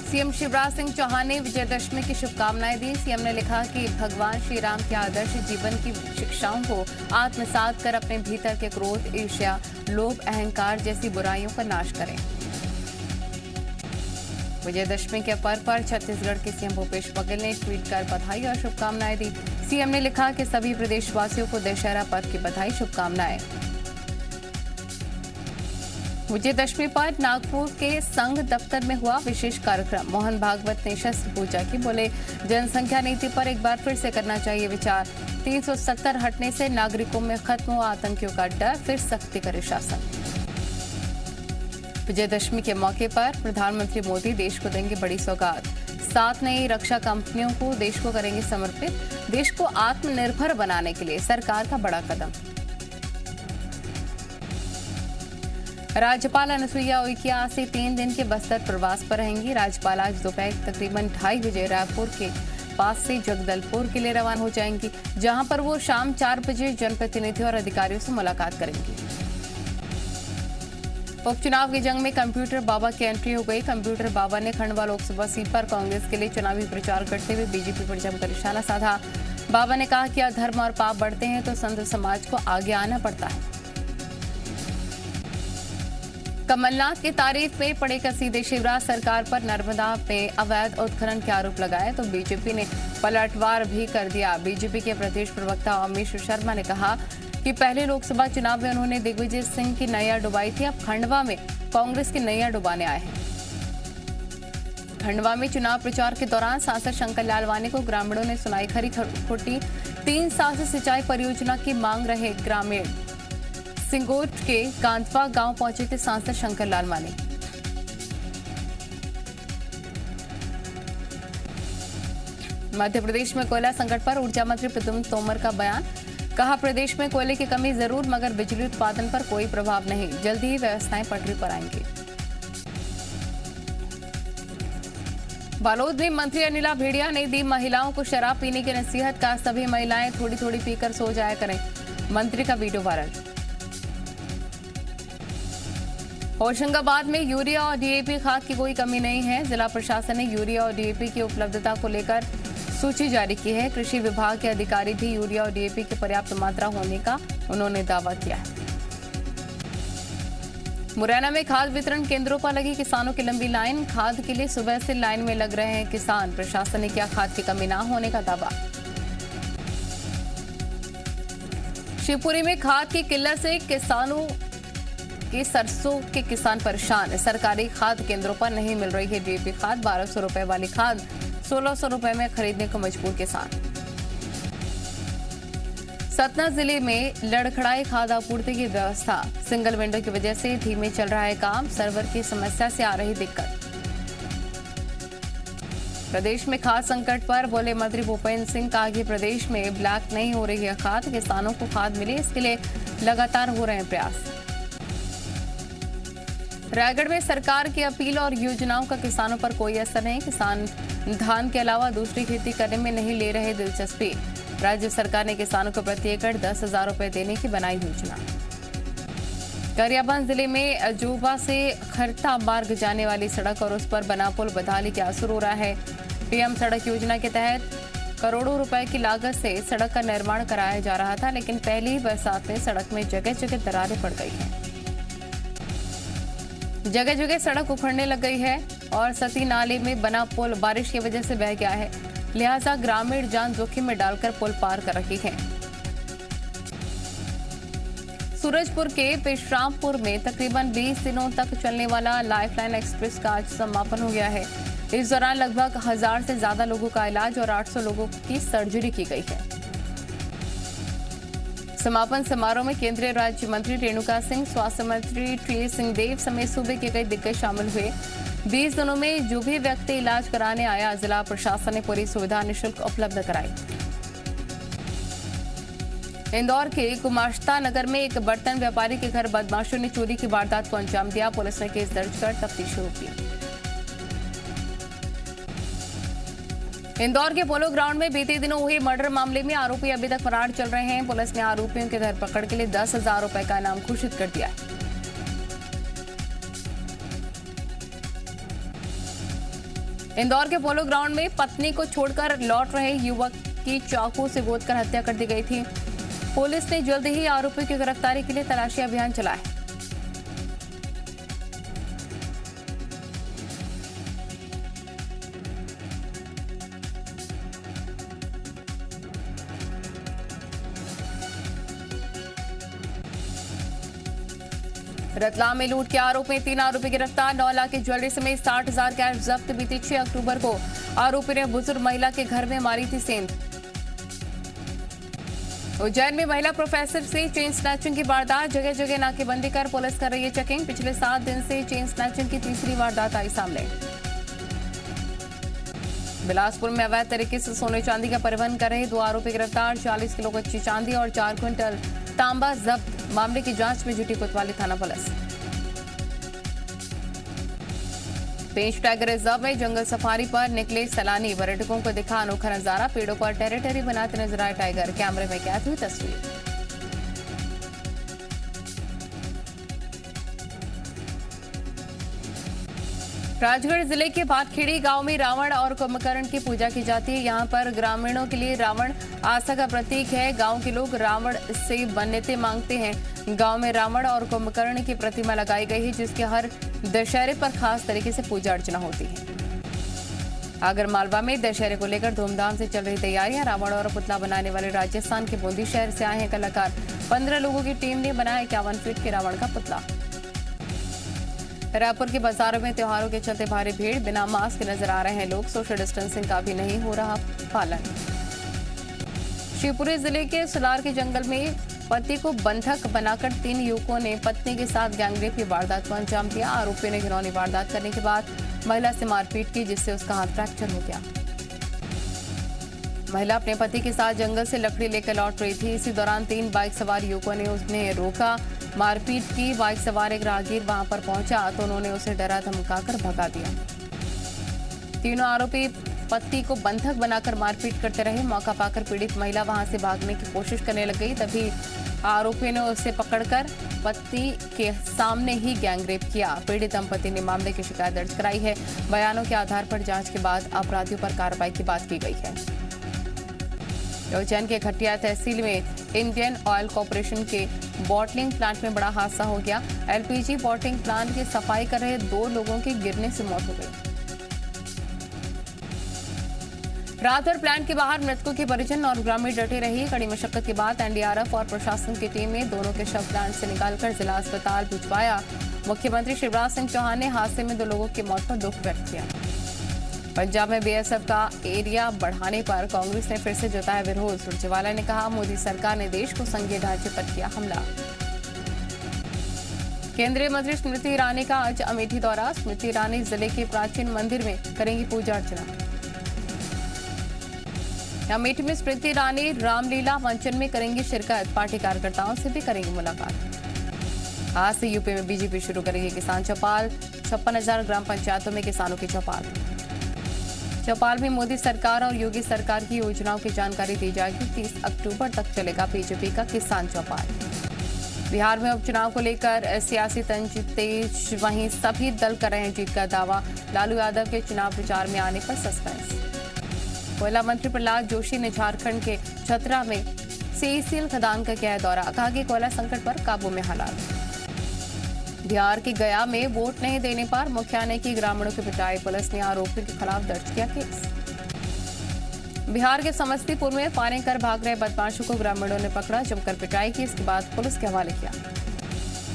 CM Shivraj Singh Chauhan ने विजयदशमी की शुभकामनाएं दी। सीएम ने लिखा कि भगवान श्री राम के आदर्श जीवन की शिक्षाओं को आत्मसात कर अपने भीतर के क्रोध, ईर्ष्या, लोभ, अहंकार जैसी बुराइयों का नाश करें। विजयदशमी के पर्व पर छत्तीसगढ़ के सीएम भूपेश बघेल ने ट्वीट कर बधाई और शुभकामनाएं दी। सीएम ने लिखा कि सभी प्रदेशवासियों को दशहरा पर्व की बधाई, शुभकामनाएं। विजयदशमी पर नागपुर के संघ दफ्तर में हुआ विशेष कार्यक्रम। मोहन भागवत ने शस्त्र पूजा की। बोले, जनसंख्या नीति पर एक बार फिर से करना चाहिए विचार। 370 हटने से नागरिकों में खत्म हुआ आतंकियों का डर, फिर सख्ती करे शासन। विजयदशमी के मौके पर प्रधानमंत्री मोदी देश को देंगे बड़ी सौगात। 7 नई रक्षा कंपनियों को देश को करेंगे समर्पित। देश को आत्मनिर्भर बनाने के लिए सरकार का बड़ा कदम। राज्यपाल अनुसुईया उइके आज से 3 दिन के बस्तर प्रवास पर रहेंगी। राज्यपाल आज दोपहर तकरीबन 2:30 बजे रायपुर के पास से जगदलपुर के लिए रवाना हो जाएंगी, जहां पर वो शाम 4 बजे जनप्रतिनिधियों और अधिकारियों से मुलाकात करेंगी। उपचुनाव की जंग में कंप्यूटर बाबा की एंट्री हो गई। कंप्यूटर बाबा ने खंडवा लोकसभा सीट पर कांग्रेस के लिए चुनावी प्रचार करते हुए बीजेपी पर जमकर निशाना साधा। बाबा ने कहा कि अधर्म और पाप बढ़ते हैं तो संत समाज को आगे आना पड़ता है। कमलनाथ की तारीफ में पड़े कसीदे। शिवराज सरकार पर नर्मदा में अवैध उत्खनन के आरोप लगाए तो बीजेपी ने पलटवार भी कर दिया। बीजेपी के प्रदेश प्रवक्ता अमीश शर्मा ने कहा कि पहले लोकसभा चुनाव में उन्होंने दिग्विजय सिंह की नैया डुबाई थी, अब खंडवा में कांग्रेस की नैया डुबाने आए हैं। खंडवा में चुनाव प्रचार के दौरान सांसद शंकर लालवानी को ग्रामीणों ने सुनाई खरी खोटी। 3 साल से सिंचाई परियोजना की मांग रहे ग्रामीण। सिंगोट के कांतवा गांव पहुंचे थे सांसद शंकर लालवानी। मध्य प्रदेश में कोयला संकट पर ऊर्जा मंत्री प्रद्युम्न तोमर का बयान। कहा, प्रदेश में कोयले की कमी जरूर, मगर बिजली उत्पादन पर कोई प्रभाव नहीं। जल्दी ही व्यवस्थाएं पटरी पर आएंगी। बालोद में मंत्री अनिला भेड़िया ने दी महिलाओं को शराब पीने की नसीहत। का सभी महिलाएं थोड़ी थोड़ी पीकर सो जाया करें। मंत्री का वीडियो वायरल। होशंगाबाद में यूरिया और डीएपी खाद की कोई कमी नहीं है। जिला प्रशासन ने यूरिया और डीएपी की उपलब्धता को लेकर सूची जारी की है। कृषि विभाग के अधिकारी भी यूरिया और डीएपी की पर्याप्त मात्रा होने का उन्होंने दावा किया है। मुरैना में खाद वितरण केंद्रों पर लगी किसानों की लंबी लाइन। खाद के लिए सुबह से लाइन में लग रहे हैं किसान। प्रशासन ने किया खाद की कमी न होने का दावा। शिवपुरी में खाद की किल्लत से किसानों के सरसों के किसान परेशान। सरकारी खाद केंद्रों पर नहीं मिल रही है डीएपी खाद। 1200 रुपए वाली खाद 1600 रुपए में खरीदने को मजबूर किसान। सतना जिले में लड़खड़ाई खाद आपूर्ति की व्यवस्था। सिंगल विंडो की वजह से धीमे चल रहा है काम। सर्वर की समस्या से आ रही दिक्कत। प्रदेश में खाद संकट पर बोले मंत्री भूपेंद्र सिंह। कहा कि प्रदेश में ब्लैक नहीं हो रही है खाद। किसानों को खाद मिले, इसके लिए लगातार हो रहे हैं प्रयास। रायगढ़ में सरकार की अपील और योजनाओं का किसानों पर कोई असर नहीं। किसान धान के अलावा दूसरी खेती करने में नहीं ले रहे दिलचस्पी। राज्य सरकार ने किसानों को प्रति एकड़ 10,000 रुपए देने की बनाई योजना। गरियाबंद जिले में अजूबा से खरता मार्ग जाने वाली सड़क और उस पर बना पुल बदहाली के आंसू रो रहा है। पीएम सड़क योजना के तहत करोड़ों रुपए की लागत से सड़क का निर्माण कराया जा रहा था, लेकिन पहली ही बरसात में सड़क में जगह जगह दरारें पड़ गई हैं। जगह जगह सड़क उखड़ने लग गई है और सती नाले में बना पुल बारिश की वजह से बह गया है। लिहाजा ग्रामीण जान जोखिम में डालकर पुल पार कर रही है। सूरजपुर के पेशरामपुर में तकरीबन 20 दिनों तक चलने वाला लाइफलाइन एक्सप्रेस का आज समापन हो गया है। इस दौरान लगभग 1000 से ज्यादा लोगों का इलाज और 800 लोगों की सर्जरी की गई है। समापन समारोह में केंद्रीय राज्य मंत्री रेणुका सिंह, स्वास्थ्य मंत्री टी सिंहदेव समेत सूबे के कई दिग्गज शामिल हुए। 20 दिनों में जो भी व्यक्ति इलाज कराने आया, जिला प्रशासन ने पूरी सुविधा निःशुल्क उपलब्ध कराई। इंदौर के गुमाश्ता नगर में एक बर्तन व्यापारी के घर बदमाशों ने चोरी की वारदात को अंजाम दिया। पुलिस ने केस दर्ज कर तफ्तीश शुरू की। इंदौर के पोलो ग्राउंड में बीते दिनों हुए मर्डर मामले में आरोपी अभी तक फरार चल रहे हैं। पुलिस ने आरोपियों की धरपकड़ के लिए 10,000 रुपए का इनाम घोषित कर दिया है। इंदौर के पोलो ग्राउंड में पत्नी को छोड़कर लौट रहे युवक की चाकू से गोदकर हत्या कर दी गई थी। पुलिस ने जल्द ही आरोपी की गिरफ्तारी के लिए तलाशी अभियान चलाया। रतलाम में लूट के आरोप में 3 आरोपी गिरफ्तार। 9 लाख की ज्वेलरी समेत 60,000 कैश जब्त। बीती 6 अक्टूबर को आरोपी ने बुजुर्ग महिला के घर में मारी थी सेंध। उज्जैन में महिला प्रोफेसर से चेन स्नैचिंग की वारदात। जगह जगह नाकेबंदी कर पुलिस कर रही है चेकिंग। पिछले 7 दिन से चेन स्नैचिंग की तीसरी वारदात आई सामने। बिलासपुर में अवैध तरीके से सोने चांदी का परिवहन कर रहे 2 आरोपी गिरफ्तार। 40 किलो कच्ची चांदी और 4 क्विंटल तांबा जब्त। मामले की जांच में जुटी कोतवाली थाना पुलिस। पेंच टाइगर रिजर्व में जंगल सफारी पर निकले सैलानी। पर्यटकों को दिखा अनोखा नजारा। पेड़ों पर टेरिटरी बनाते नजर आए टाइगर। कैमरे में कैद हुई तस्वीर। राजगढ़ जिले के भातखेड़ी गांव में रावण और कुंभकर्ण की पूजा की जाती है। यहां पर ग्रामीणों के लिए रावण आस्था का प्रतीक है। गांव के लोग रावण से मन्नतें मांगते हैं। गांव में रावण और कुंभकर्ण की प्रतिमा लगाई गई है, जिसके हर दशहरे पर खास तरीके से पूजा अर्चना होती है। आगर मालवा में दशहरे को लेकर धूमधाम से चल रही तैयारियां। रावण और पुतला बनाने वाले राजस्थान के बूंदी शहर से आए हैं कलाकार। 15 लोगों की टीम ने बनाया 51 फीट के रावण का पुतला। रायपुर के बाजारों में त्योहारों के चलते भारी भीड़। बिना मास्क नजर आ रहे हैं लोग। सोशल डिस्टेंसिंग का भी नहीं हो रहा पालन। शिवपुरी जिले के सुलार के जंगल में पति को बंधक बनाकर 3 युवकों ने पत्नी के साथ गैंगरेप की वारदात को अंजाम दिया। आरोपी ने घिनौनी वारदात करने के बाद महिला से मारपीट की, जिससे उसका हाथ फ्रैक्चर हो गया। महिला अपने पति के साथ जंगल से लकड़ी लेकर लौट रही थी। इसी दौरान 3 बाइक सवार युवकों ने उन्हें रोका, मारपीट की। बाइक सवार एक राहगीर वहां पर पहुंचा तो उन्होंने उसे डरा धमकाकर भगा दिया। तीनों आरोपी पति को बंधक बनाकर मारपीट करते रहे। मौका पाकर पीड़ित महिला वहां से भागने की कोशिश करने लग गई। तभी आरोपी ने उसे पकड़कर पति के सामने ही गैंगरेप किया। पीड़ित दंपति ने मामले की शिकायत दर्ज कराई है। बयानों के आधार पर जांच के बाद अपराधियों पर कार्रवाई की बात की गई है। उज्जैन के खटिया तहसील में इंडियन ऑयल कॉर्पोरेशन के बॉटलिंग प्लांट में बड़ा हादसा हो गया। एलपीजी बॉटलिंग प्लांट की सफाई कर रहे 2 लोगों की गिरने से मौत हो गई। रात भर प्लांट के बाहर मृतकों के परिजन और ग्रामीण डटे रहे। कड़ी मशक्कत के बाद एनडीआरएफ और प्रशासन की टीम ने दोनों के शव प्लांट से निकालकर जिला अस्पताल भिजवाया। मुख्यमंत्री शिवराज सिंह चौहान ने हादसे में 2 लोगों की मौत पर दुख व्यक्त किया। पंजाब में बीएसएफ का एरिया बढ़ाने पर कांग्रेस ने फिर से जताया विरोध। सुरजेवाला ने कहा, मोदी सरकार ने देश को संघीय ढांचे पर किया हमला। केंद्रीय मंत्री स्मृति ईरानी का आज अमेठी दौरा। स्मृति ईरानी जिले के प्राचीन मंदिर में करेंगी पूजा अर्चना। अमेठी में स्मृति ईरानी रामलीला मंचन में करेंगी शिरकत। पार्टी कार्यकर्ताओं से भी करेंगी मुलाकात। आज से यूपी में बीजेपी शुरू करेगी किसान चौपाल। 56,000 ग्राम पंचायतों में किसानों की चौपाल। चौपाल में मोदी सरकार और योगी सरकार की योजनाओं की जानकारी दी जाएगी। 30 अक्टूबर तक चलेगा बीजेपी का किसान चौपाल। बिहार में उपचुनाव को लेकर सियासी तंज तेज। वहीं सभी दल कर रहे हैं जीत का दावा। लालू यादव के चुनाव प्रचार में आने पर सस्पेंस। कोयला मंत्री प्रहलाद जोशी ने झारखंड के छतरा में सीसीएल खदान का किया दौरा। कहा कि कोयला संकट पर काबू में हालात। बिहार के गया में वोट नहीं देने पर मुखिया ने की ग्रामीणों की पिटाई। पुलिस ने आरोपियों के खिलाफ दर्ज किया केस। बिहार के समस्तीपुर में फायरिंग कर भाग रहे बदमाशों को ग्रामीणों ने पकड़ा, जमकर पिटाई की। इसके बाद पुलिस के हवाले किया।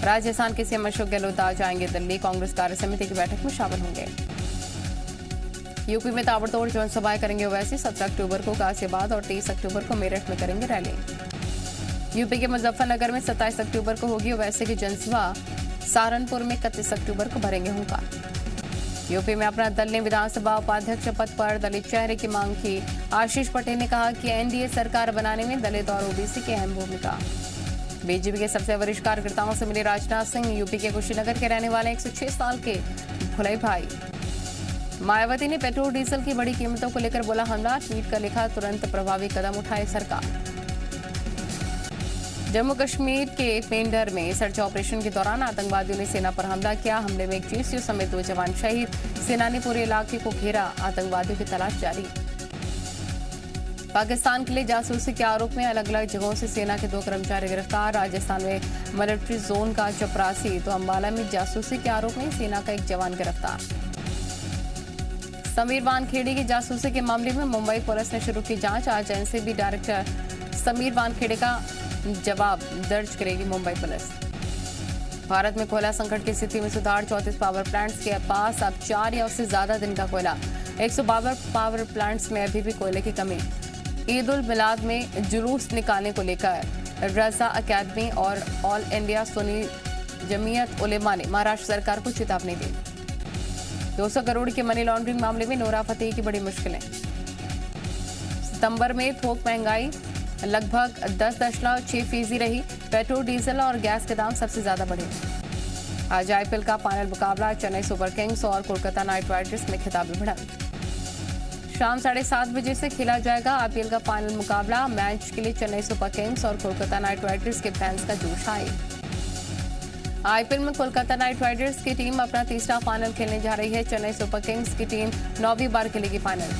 राजस्थान के सीएम अशोक गहलोत आज आएंगे दिल्ली। कांग्रेस कार्य समिति की बैठक में शामिल होंगे। यूपी में ताबड़तोड़ जनसभाएं करेंगे ओवैसी। 17 अक्टूबर को गाजियाबाद और 23 अक्टूबर को मेरठ में करेंगे रैली। यूपी के मुजफ्फरनगर में 27 अक्टूबर को होगी ओवैसी की जनसभा। सहारनपुर में 31 अक्टूबर को भरेंगे हुंकार। यूपी में अपना दल ने विधानसभा उपाध्यक्ष पद पर दलित चेहरे की मांग की। आशीष पटेल ने कहा कि एनडीए सरकार बनाने में दलित और ओबीसी की अहम भूमिका। बीजेपी के सबसे वरिष्ठ कार्यकर्ताओं से मिले राजनाथ सिंह। यूपी के कुशीनगर के रहने वाले 106 साल के भुलई भाई। मायावती ने पेट्रोल डीजल की बड़ी कीमतों को लेकर बोला हमला। ट्वीट कर लिखा, तुरंत प्रभावी कदम उठाए सरकार। जम्मू कश्मीर के पेंडर में सर्च ऑपरेशन के दौरान आतंकवादियों ने सेना पर हमला किया। हमले में एक जीसीओ समेत 2 जवान शहीद। सेना ने पूरे इलाके को घेरा। आतंकवादियों की तलाश जारी। पाकिस्तान के लिए जासूसी के आरोप में अलग अलग जगहों से सेना के 2 कर्मचारी गिरफ्तार। राजस्थान में मिलिट्री जोन का चपरासी तो अंबाला में जासूसी के आरोप में सेना का एक जवान गिरफ्तार। समीर वानखेड़े की जासूसी के मामले में मुंबई पुलिस ने शुरू की जांच। आज एनसीबी डायरेक्टर समीर वानखेड़े का जवाब दर्ज करेगी मुंबई पुलिस। भारत में कोयला संकट की स्थिति में सुधार। 34 पावर प्लांट्स के पास अब 4 या उससे ज्यादा दिन का कोयला। 152 पावर प्लांट्स में अभी भी कोयले की कमी। ईद उल मिलाद में जुलूस निकालने को लेकर रजा अकेडमी और ऑल इंडिया सुन्नी जमीयत उलेमा ने महाराष्ट्र सरकार को चेतावनी दी। 200 करोड़ के मनी लॉन्ड्रिंग मामले में नोरा फतेही की बड़ी मुश्किलें। सितंबर में थोक महंगाई लगभग 10.6% रही। पेट्रोल, डीजल और गैस के दाम सबसे ज्यादा बढ़े। आज आईपीएल का फाइनल मुकाबला चेन्नई सुपर किंग्स और कोलकाता नाइट राइडर्स में खिताबी भिड़ंत। शाम 7:30 बजे से खेला जाएगा आईपीएल का फाइनल मुकाबला। मैच के लिए चेन्नई सुपर किंग्स और कोलकाता नाइट राइडर्स के फैंस का जोश है। आईपीएल में कोलकाता नाइट राइडर्स की टीम अपना तीसरा फाइनल खेलने जा रही है। चेन्नई सुपर किंग्स की टीम 9वीं बार खेलेगी फाइनल।